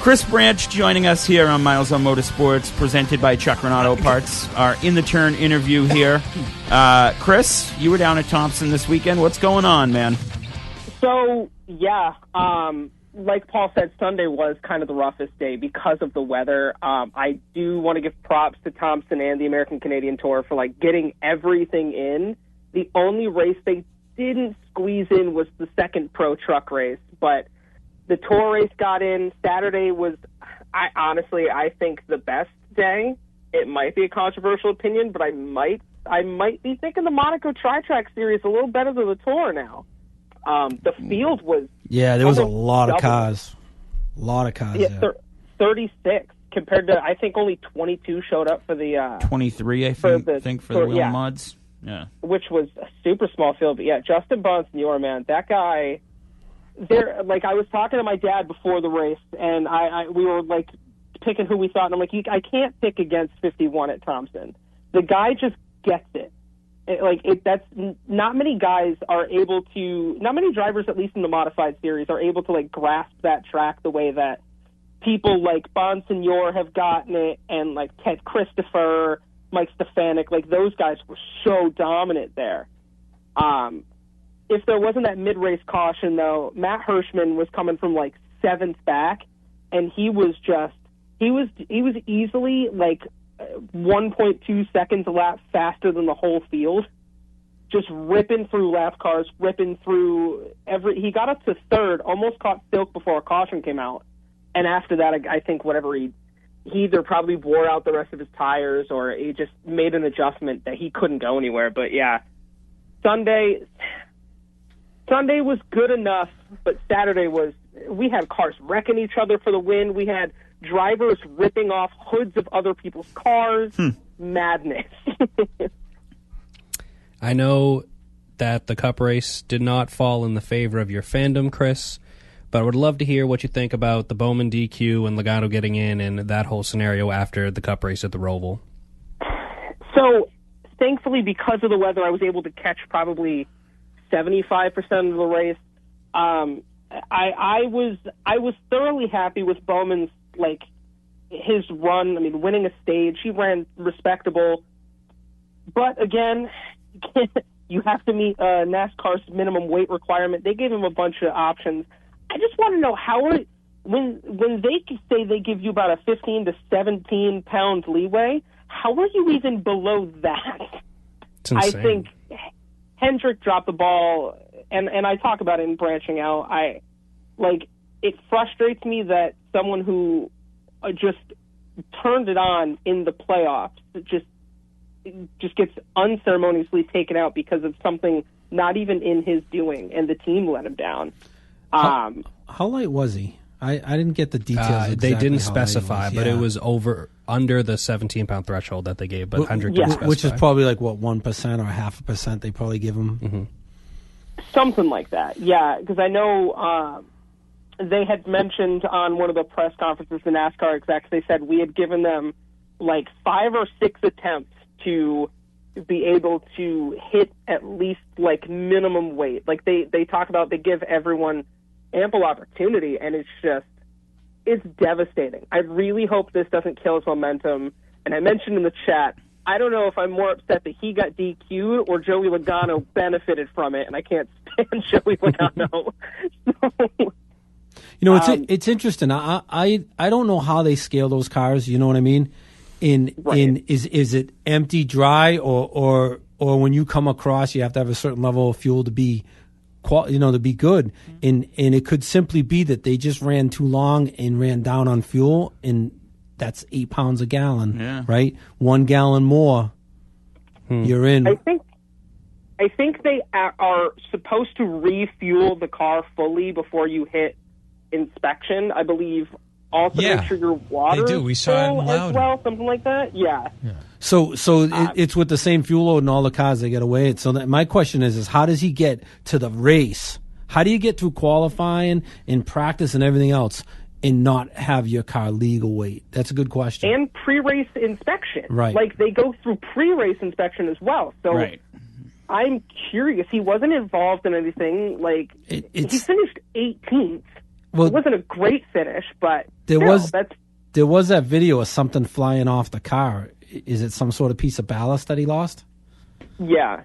Chris Branch joining us here on Miles on Motorsports, presented by Chuck Renato Parts. Our In the Turn interview here. Chris, you were down at Thompson this weekend. What's going on, man? So, yeah, like Paul said, Sunday was kind of the roughest day because of the weather. I do want to give props to Thompson and the American Canadian Tour for, getting everything in. The only race they didn't squeeze in was the second pro truck race, but the Tour race got in. Saturday was, I think, the best day. It might be a controversial opinion, but I might be thinking the Monaco Tri-Track Series a little better than the Tour now. The field was... Yeah, there was a lot of cars. A lot of cars, yeah. 36 compared to, I think, only 22 showed up for the... 23, I think, for the Wheel Mods. Yeah. Which was a super small field. But, yeah, Justin Bonsignore, man, that guy... I was talking to my dad before the race, and we were picking who we thought, and I'm like, I can't pick against 51 at Thompson. The guy just gets it. That's not many guys are able to. Not many drivers, at least in the modified series, are able to grasp that track the way that people like Bonsignore have gotten it, and Ted Christopher, Mike Stefanik, those guys were so dominant there. If there wasn't that mid-race caution, though, Matt Hirschman was coming from 7th back, and he was easily 1.2 seconds a lap faster than the whole field, just ripping through lap cars, ripping through he got up to third, almost caught Silk before a caution came out, and after that, I think he either probably wore out the rest of his tires or he just made an adjustment that he couldn't go anywhere. But yeah, Sunday was good enough, but Saturday we had cars wrecking each other for the win. We had drivers ripping off hoods of other people's cars. Madness. I know that the Cup race did not fall in the favor of your fandom, Chris, but I would love to hear what you think about the Bowman DQ and Logano getting in and that whole scenario after the Cup race at the Roval. So, thankfully, because of the weather, I was able to catch probably 75% of the race. I was thoroughly happy with Bowman's his run. I mean, winning a stage, he ran respectable. But again, you have to meet NASCAR's minimum weight requirement. They gave him a bunch of options. I just want to know when they say they give you about a 15 to 17 pound leeway, how are you even below that? It's insane. I think Hendrick dropped the ball, and I talk about it in branching out. It frustrates me that someone who just turned it on in the playoffs just gets unceremoniously taken out because of something not even in his doing, and the team let him down. How light was he? I didn't get the details. They didn't specify, but it was under the 17-pound threshold that they gave. But Hendrick didn't specify. Which is probably 1% or 0.5% they probably give him. Mm-hmm. Something like that, yeah. Because I know they had mentioned on one of the press conferences, the NASCAR execs, they said we had given them 5 or 6 attempts to be able to hit at least minimum weight. They talk about, they give everyone ample opportunity, and it's devastating. I really hope this doesn't kill his momentum. And I mentioned in the chat, I don't know if I'm more upset that he got DQ'd or Joey Logano benefited from it, and I can't stand Joey Logano. It's interesting. I don't know how they scale those cars. You know what I mean? Is it empty, dry, or when you come across, you have to have a certain level of fuel to be to be good, and it could simply be that they just ran too long and ran down on fuel, and that's 8 pounds a gallon, right? 1 gallon more, you're in. I think they are supposed to refuel the car fully before you hit inspection. I believe also make sure your water they do. We saw it in as well, something like that. Yeah. So it's with the same fuel load and all the cars they get away. So my question is how does he get to the race? How do you get through qualifying and practice and everything else and not have your car legal weight? That's a good question. And pre-race inspection. Right. They go through pre-race inspection as well. So I'm curious. He wasn't involved in anything. He finished 18th. it wasn't a great finish, but there was that video of something flying off the car. Is it some sort of piece of ballast that he lost? Yeah.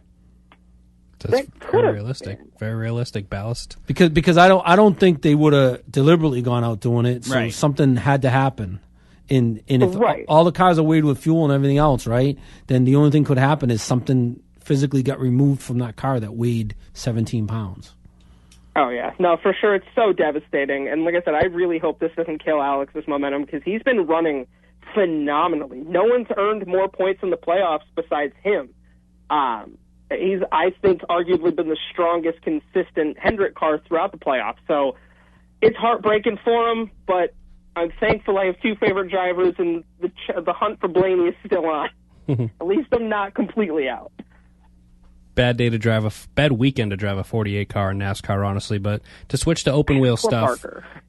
That's very realistic. Very realistic ballast. Because I don't think they would have deliberately gone out doing it. So something had to happen. And if all the cars are weighed with fuel and everything else, right? Then the only thing could happen is something physically got removed from that car that weighed 17 pounds. Oh, yeah. No, for sure. It's so devastating. And like I said, I really hope this doesn't kill Alex's momentum because he's been running phenomenally. No one's earned more points in the playoffs besides him. He's, I think, arguably been the strongest, consistent Hendrick car throughout the playoffs. So it's heartbreaking for him, but I'm thankful I have two favorite drivers, and the hunt for Blaney is still on. At least I'm not completely out. Bad weekend to drive a 48 car in NASCAR, honestly. But to switch to open wheel stuff,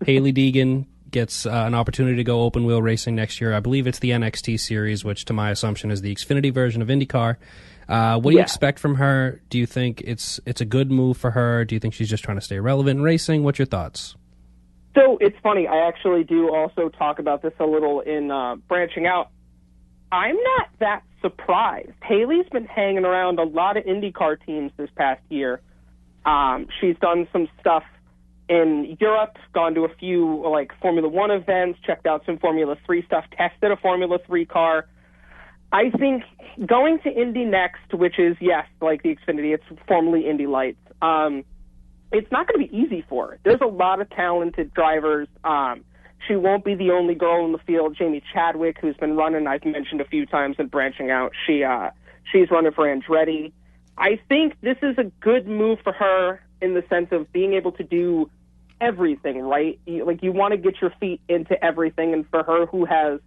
Hailie Deegan gets an opportunity to go open wheel racing next year. I believe it's the NXT series, which to my assumption is the Xfinity version of IndyCar. What do you expect from her? Do you think it's a good move for her? Do you think she's just trying to stay relevant in racing? What's your thoughts? So it's funny. I actually do also talk about this a little in Branching Out. I'm not that surprised. Hailie's been hanging around a lot of IndyCar teams this past year. She's done some stuff in Europe, gone to a few like Formula One events, checked out some Formula 3 stuff, tested a Formula 3 car. I think going to Indy next, which is, yes, like the Xfinity, it's formerly Indy Lights, it's not going to be easy for her. There's a lot of talented drivers. She won't be the only girl in the field. Jamie Chadwick, who's been running, I've mentioned a few times in Branching Out, she's running for Andretti. I think this is a good move for her in the sense of being able to do everything, right? You want to get your feet into everything, and for her, who has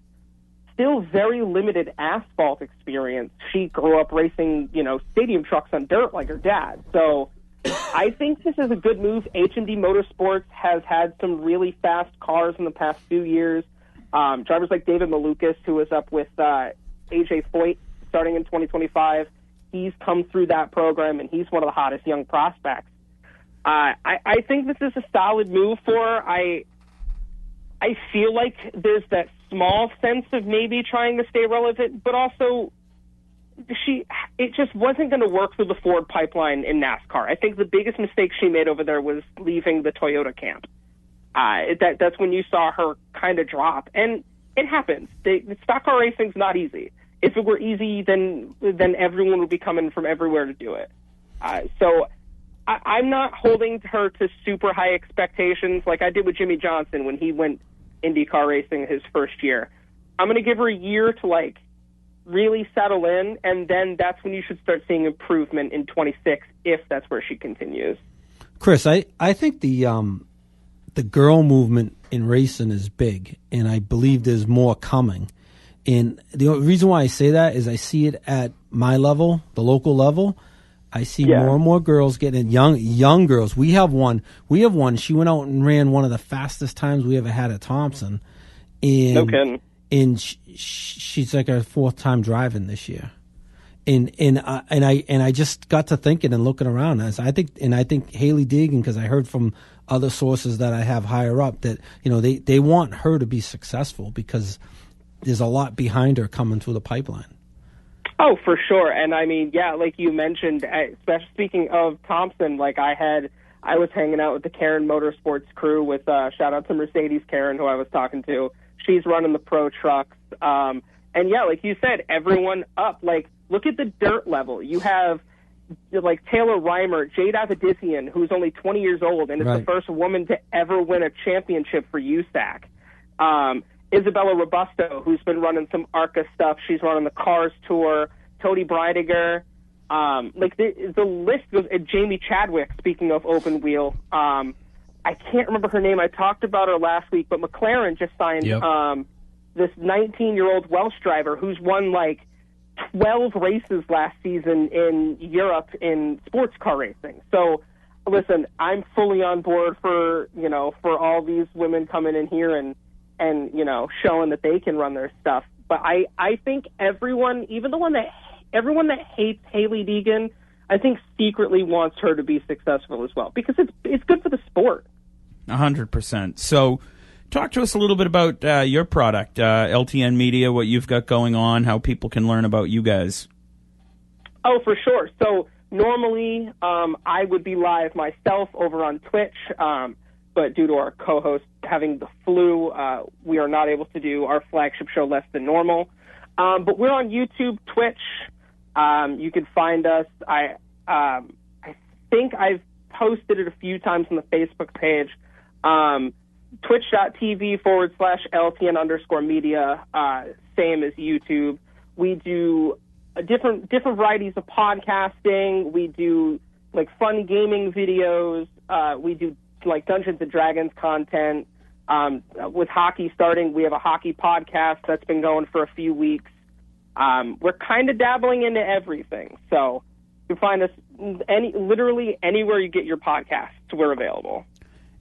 still very limited asphalt experience, she grew up racing, stadium trucks on dirt like her dad. So I think this is a good move. H&D Motorsports has had some really fast cars in the past few years. Drivers like David Malukas, who was up with AJ Foyt starting in 2025, he's come through that program, and he's one of the hottest young prospects. I think this is a solid move for her. I feel like there's that small sense of maybe trying to stay relevant, but also it just wasn't going to work through the Ford pipeline in NASCAR. I think the biggest mistake she made over there was leaving the Toyota camp. That's when you saw her kind of drop, and it happens. Stock car racing's not easy. If it were easy, then everyone would be coming from everywhere to do it. So I'm not holding her to super high expectations like I did with Jimmy Johnson when he went IndyCar racing his first year. I'm going to give her a year to really settle in, and then that's when you should start seeing improvement in 26 if that's where she continues. Chris, I think the girl movement in racing is big, and I believe there's more coming. And the reason why I say that is I see it at my level, the local level. I see more and more girls getting young girls. We have one. She went out and ran one of the fastest times we ever had at Thompson. And, no kidding. And she's like her fourth time driving this year. And I just got to thinking and looking around. I think Hailie Deegan, because I heard from other sources that I have higher up that they want her to be successful because there's a lot behind her coming through the pipeline. Oh, for sure. And I mean, like you mentioned, especially speaking of Thompson, I was hanging out with the Karen Motorsports crew with shout out to Mercedes Karen, who I was talking to. She's running the pro trucks. And like you said, everyone up. Look at the dirt level. You have Taylor Reimer, Jade Avedissian, who's only 20 years old and is the first woman to ever win a championship for USAC. Isabella Robusto, who's been running some ARCA stuff. She's running the Cars Tour. Tony Breidiger. The list goes. Jamie Chadwick, speaking of open wheel. I can't remember her name. I talked about her last week, but McLaren just signed this 19-year-old Welsh driver who's won 12 races last season in Europe in sports car racing. So, listen, I'm fully on board for all these women coming in here and showing that they can run their stuff. But I think everyone that hates Hailie Deegan, I think secretly wants her to be successful as well because it's good for the sport. 100%. So talk to us a little bit about your product, LTN Media, what you've got going on, how people can learn about you guys. Oh, for sure. So normally I would be live myself over on Twitch, but due to our co-host having the flu, we are not able to do our flagship show Less Than Normal. But we're on YouTube, Twitch. You can find us. I think I've posted it a few times on the Facebook page. Twitch.tv/LTN_media, same as YouTube. We do different varieties of podcasting. We do like fun gaming videos. We do like Dungeons and Dragons content. With hockey starting, we have a hockey podcast that's been going for a few weeks. We're kind of dabbling into everything. So you can find us literally anywhere you get your podcasts. We're available.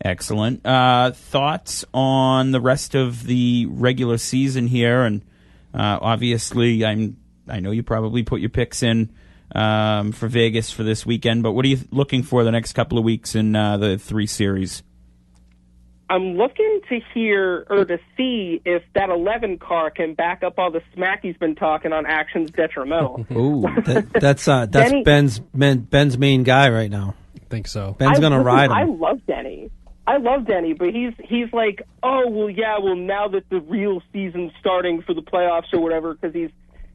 Excellent. Thoughts on the rest of the regular season here? And obviously, I know you probably put your picks in for Vegas for this weekend, but what are you looking for the next couple of weeks in the 3 series? I'm looking to hear or to see if that 11 car can back up all the smack he's been talking on Actions Detrimental. Ooh, that's Denny, Ben's main guy right now. I think so. Ben's going to ride him. I love Denny, but he's like, oh well, yeah, well now that the real season's starting for the playoffs or whatever, because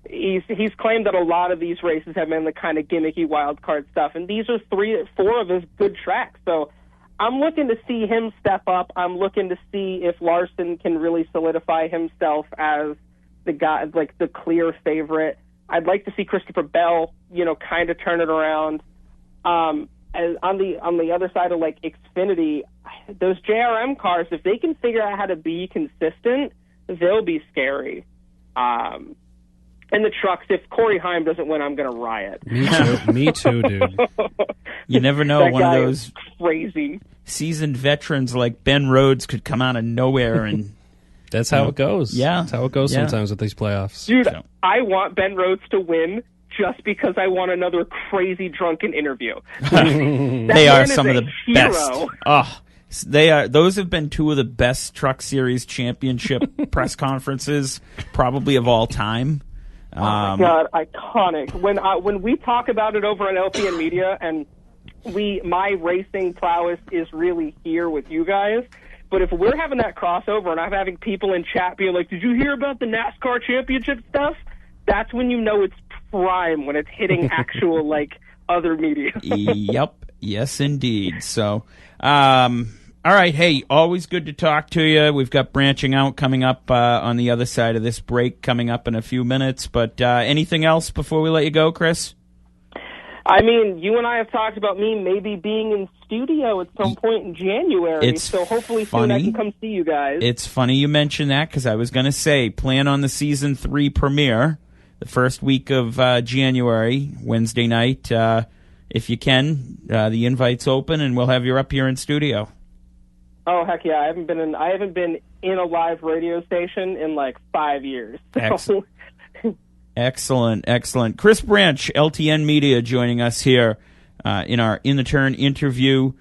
he's claimed that a lot of these races have been the kind of gimmicky wild card stuff, and these are 4 of his good tracks. So I'm looking to see him step up. I'm looking to see if Larson can really solidify himself as the guy, like the clear favorite. I'd like to see Christopher Bell, kind of turn it around. And on the other side of like Xfinity, those JRM cars, if they can figure out how to be consistent, they'll be scary. And the trucks, if Corey Heim doesn't win, I'm going to riot. Me too, dude. You never know. That one guy of those is crazy seasoned veterans like Ben Rhodes could come out of nowhere and. That's how it goes. Yeah. That's how it goes sometimes with these playoffs. Dude, I want Ben Rhodes to win just because I want another crazy drunken interview. They are some of the best. Oh, they are. Those have been 2 of the best Truck Series Championship press conferences probably of all time. Oh my God, iconic. When we talk about it over on LTN Media, and my racing prowess is really here with you guys. But if we're having that crossover and I'm having people in chat being like, "Did you hear about the NASCAR Championship stuff?" That's when you know it's prime, when it's hitting actual like other media. Yep. Yes, indeed. So, all right. Hey, always good to talk to you. We've got branching out coming up on the other side of this break coming up in a few minutes. But anything else before we let you go, Chris? I mean, you and I have talked about me maybe being in studio at some point in January, so hopefully soon I can come see you guys. It's funny you mention that because I was going to say plan on the Season 3 premiere the first week of January, Wednesday night. If you can, the invite's open and we'll have you up here in studio. Oh, heck yeah. I haven't been in a live radio station in like 5 years. So. Excellent. Chris Branch, LTN Media, joining us here in our In the Turn interview.